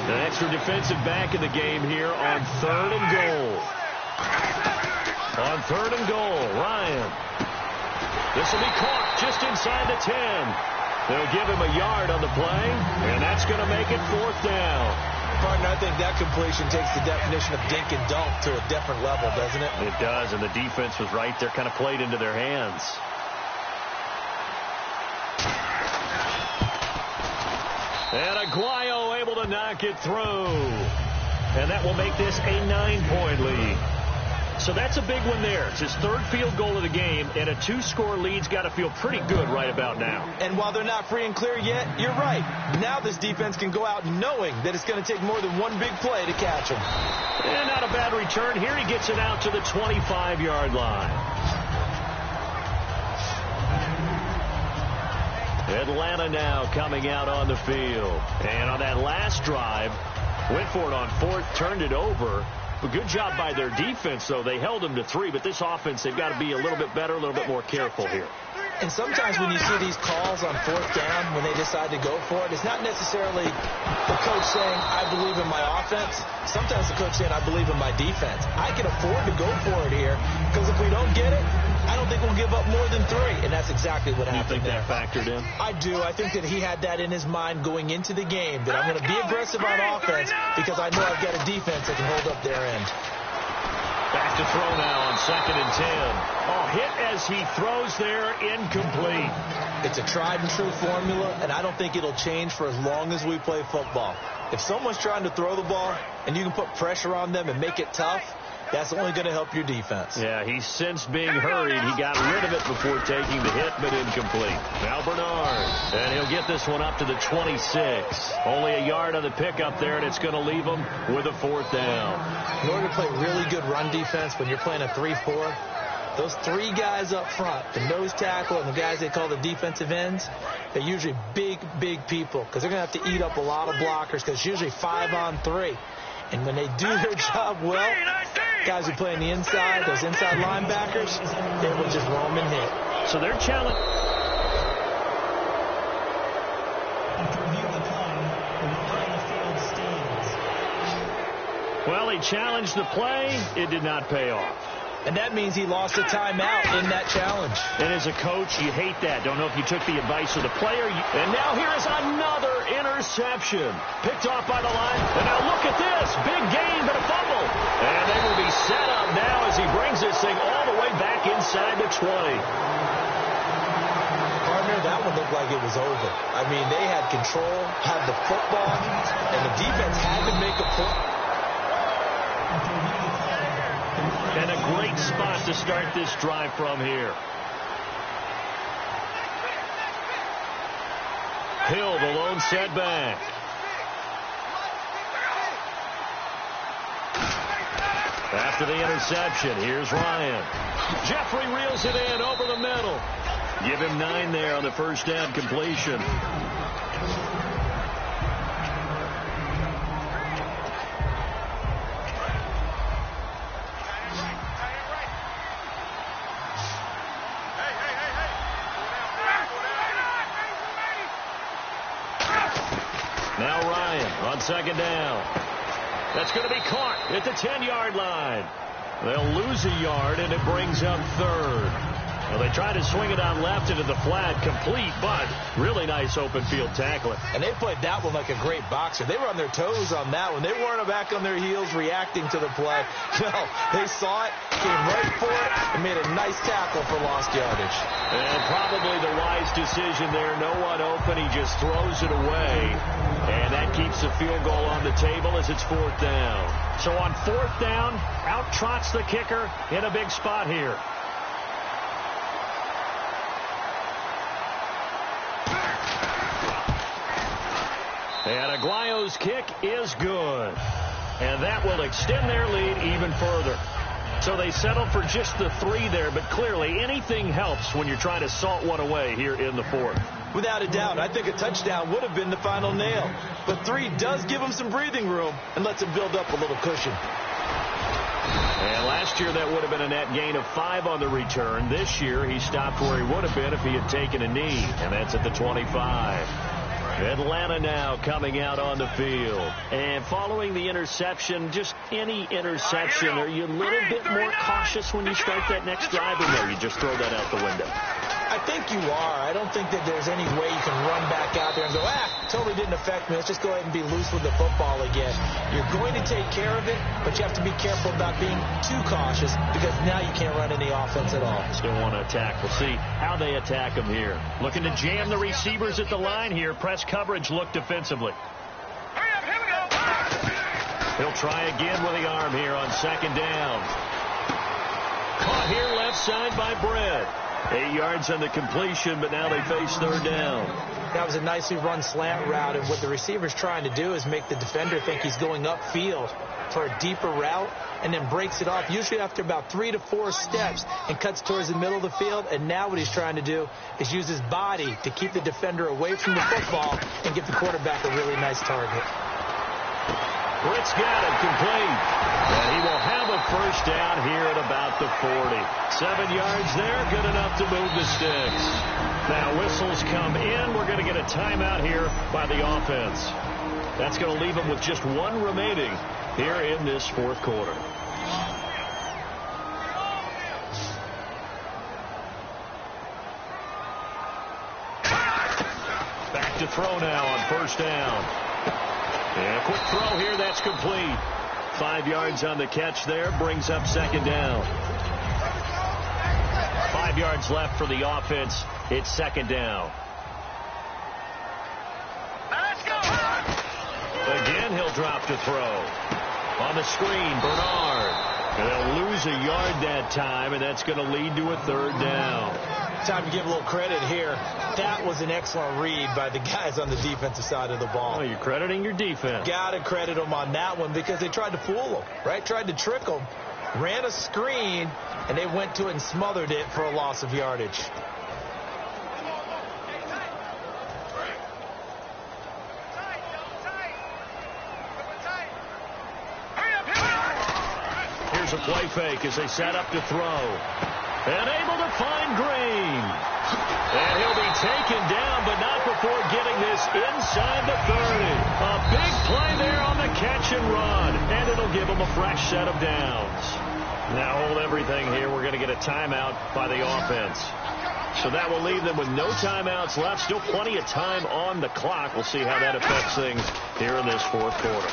An extra defensive back in the game here on third and goal. On third and goal, Ryan. This will be caught just inside the 10. They'll give him a yard on the play, and that's going to make it fourth down. Partner, I think that completion takes the definition of dink and dunk to a different level, doesn't it? It does, and the defense was right there, kind of played into their hands. And Aguayo able to knock it through. And that will make this a 9-point lead. So that's a big one there. It's his third field goal of the game, and a 2-score lead's got to feel pretty good right about now. And while they're not free and clear yet, you're right. Now this defense can go out knowing that it's going to take more than one big play to catch him. And not a bad return. Here he gets it out to the 25-yard line. Atlanta now coming out on the field. And on that last drive, went for it on fourth, turned it over. A good job by their defense, though. They held them to 3, but this offense, they've got to be a little bit better, a little bit more careful here. And sometimes when you see these calls on fourth down, when they decide to go for it, it's not necessarily the coach saying, I believe in my offense. Sometimes the coach saying, I believe in my defense. I can afford to go for it here, because if we don't get it, I don't think we'll give up more than 3, and that's exactly what happened. You think that factored in? I do. I think that he had that in his mind going into the game, that I'm going to be aggressive on offense because I know I've got a defense that can hold up their end. Back to throw now on second and 10. Oh, hit as he throws there, incomplete. It's a tried and true formula, and I don't think it'll change for as long as we play football. If someone's trying to throw the ball and you can put pressure on them and make it tough, that's only going to help your defense. Yeah, he sensed being hurried. He got rid of it before taking the hit, but incomplete. Now Bernard, and he'll get this one up to the 26. Only a yard on the pickup there, and it's going to leave him with a fourth down. In order to play really good run defense when you're playing a 3-4, those 3 guys up front, the nose tackle and the guys they call the defensive ends, they're usually big, big people because they're going to have to eat up a lot of blockers because it's usually 5 on 3. And when they do their job well, guys who play on the inside, those inside linebackers, they will just roam and hit. So they're challenged. After review of the play, the ruling on the field stands. Well, he challenged the play. It did not pay off. And that means he lost a timeout in that challenge. And as a coach, you hate that. Don't know if you took the advice of the player. And now here is another interception. Picked off by the line. And now look at this. Big gain, but a fumble. And they will be set up now as he brings this thing all the way back inside the 20. Partner, that one looked like it was over. I mean, they had control, had the football, and the defense had to make a play. And a great spot to start this drive from here. Hill, the lone setback. After the interception, here's Ryan. Jeffrey reels it in over the middle. Give him 9 there on the first down completion. Now Ryan on second down. That's going to be caught at the 10-yard line. They'll lose a yard, and it brings up third. Well, they try to swing it out left into the flat, complete, but really nice open field tackling. And they played that one like a great boxer. They were on their toes on that one. They weren't back on their heels reacting to the play. No, they saw it, came right for it, and made a nice tackle for lost yardage. And probably the wise decision there. No one open. He just throws it away. And that keeps the field goal on the table as it's 4th down. So on 4th down, out trots the kicker in a big spot here. And Aguayo's kick is good. And that will extend their lead even further. So they settled for just the 3 there, but clearly anything helps when you're trying to salt one away here in the 4th. Without a doubt, I think a touchdown would have been the final nail. But 3 does give him some breathing room and lets him build up a little cushion. And last year that would have been a net gain of 5 on the return. This year he stopped where he would have been if he had taken a knee, and that's at the 25. Atlanta now coming out on the field. And following the interception, just any interception, are you a little bit more cautious when you start that next drive, or no, you just throw that out the window? I think you are. I don't think that there's any way you can run back out there and go, totally didn't affect me. Let's just go ahead and be loose with the football again. You're going to take care of it, but you have to be careful about being too cautious because now you can't run any offense at all. Still want to attack. We'll see how they attack him here. Looking to jam the receivers at the line here. Press coverage look defensively. He'll try again with the arm here on second down. Caught here left side by Brett. 8 yards on the completion, but now they face third down. That was a nicely run slant route, and what the receiver's trying to do is make the defender think he's going upfield for a deeper route and then breaks it off, usually after about 3 to 4 steps, and cuts towards the middle of the field. And now what he's trying to do is use his body to keep the defender away from the football and give the quarterback a really nice target. Britt's got it complete. And he will have a first down here at about the 40. 7 yards there, good enough to move the sticks. Now whistles come in. We're going to get a timeout here by the offense. That's going to leave them with just 1 remaining here in this 4th quarter. Back to throw now on first down. And a quick throw here, that's complete. 5 yards on the catch there, brings up second down. 5 yards left for the offense. It's second down. Let's go. Again, he'll drop to throw. On the screen, Bernard. And they'll lose a yard that time, and that's going to lead to a third down. Time to give a little credit here. That was an excellent read by the guys on the defensive side of the ball. Oh, you're crediting your defense. Got to credit them on that one because they tried to fool them, right? Tried to trick them. Ran a screen, and they went to it and smothered it for a loss of yardage. Here's a play fake as they set up to throw. And able to find Green. And he'll be taken down, but not before getting this inside the 30. A big play there on the catch and run. And it'll give him a fresh set of downs. Now hold everything here. We're going to get a timeout by the offense. So that will leave them with no timeouts left. Still plenty of time on the clock. We'll see how that affects things here in this fourth quarter.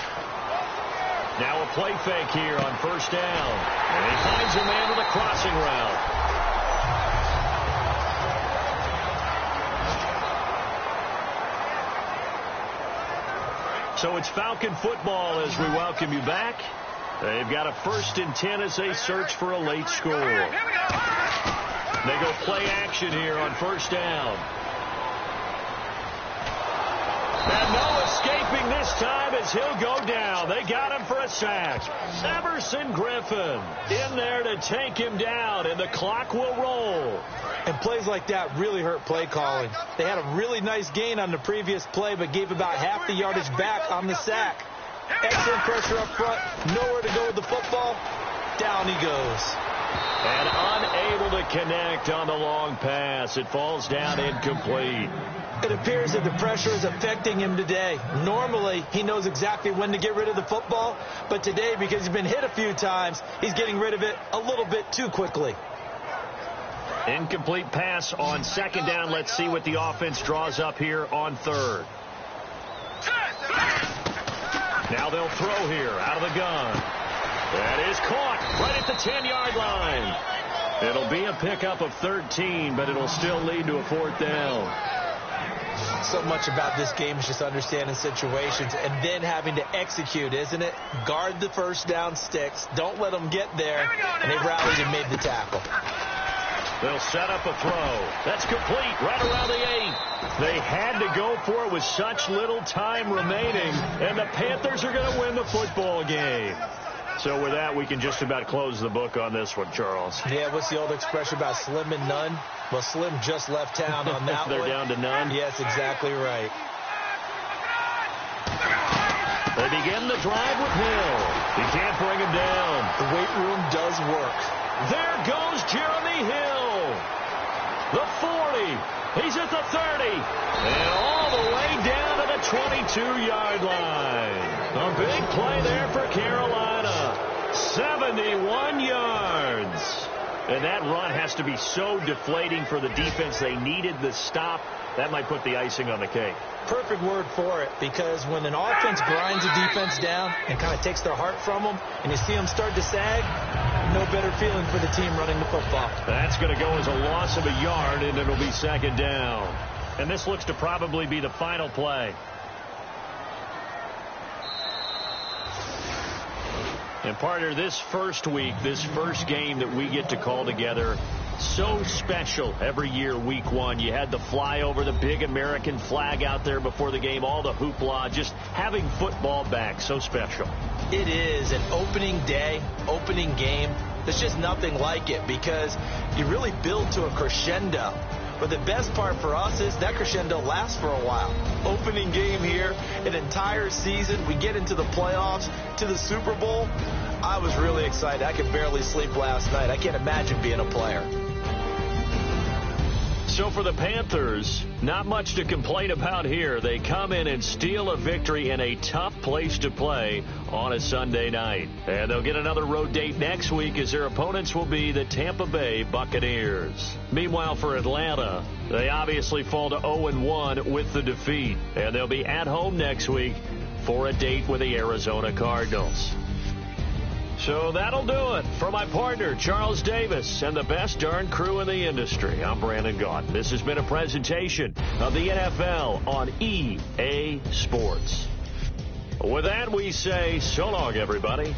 Now a play fake here on first down. And he finds a man with a crossing route. So it's Falcon football as we welcome you back. They've got a 1st and 10 as they search for a late score. They go play action here on first down. And no escaping this time as he'll go down. They got him for a sack. Everson Griffin in there to take him down, and the clock will roll. And plays like that really hurt play calling. They had a really nice gain on the previous play, but gave about half the yardage back on the sack. Excellent pressure up front. Nowhere to go with the football. Down he goes. And unable to connect on the long pass. It falls down incomplete. It appears that the pressure is affecting him today. Normally, he knows exactly when to get rid of the football. But today, because he's been hit a few times, he's getting rid of it a little bit too quickly. Incomplete pass on second down. Let's see what the offense draws up here on third. Now they'll throw here out of the gun. That is caught right at the 10-yard line. It'll be a pickup of 13, but it'll still lead to a fourth down. So much about this game is just understanding situations and then having to execute, isn't it? Guard the first down sticks. Don't let them get there. And they rallied and made the tackle. They'll set up a throw. That's complete right around the 8. They had to go for it with such little time remaining, and the Panthers are going to win the football game. So with that, we can just about close the book on this one, Charles. Yeah, what's the old expression about slim and none? Well, Slim just left town on that They're one. down to none? Yes, exactly right. They begin the drive with Hill. He can't bring him down. The weight room does work. There goes Jeremy Hill. The 40. He's at the 30. And all the way down to the 22-yard line. A big play there for Carolina. 71 yards. And that run has to be so deflating for the defense. They needed the stop. That might put the icing on the cake. Perfect word for it, because when an offense grinds a defense down and kind of takes their heart from them, and you see them start to sag, no better feeling for the team running the football. That's going to go as a loss of a yard, and it'll be second down. And this looks to probably be the final play. And partner, this first week, this first game that we get to call together, so special every year, week one. You had the flyover, the big American flag out there before the game, all the hoopla, just having football back, so special. It is an opening day, opening game. There's just nothing like it because you really build to a crescendo. But the best part for us is that crescendo lasts for a while. Opening game here, an entire season. We get into the playoffs, to the Super Bowl. I was really excited. I could barely sleep last night. I can't imagine being a player. So for the Panthers, not much to complain about here. They come in and steal a victory in a tough place to play on a Sunday night. And they'll get another road date next week as their opponents will be the Tampa Bay Buccaneers. Meanwhile, for Atlanta, they obviously fall to 0-1 with the defeat. And they'll be at home next week for a date with the Arizona Cardinals. So that'll do it. For my partner, Charles Davis, and the best darn crew in the industry, I'm Brandon Gaudin. This has been a presentation of the NFL on EA Sports. With that, we say so long, everybody.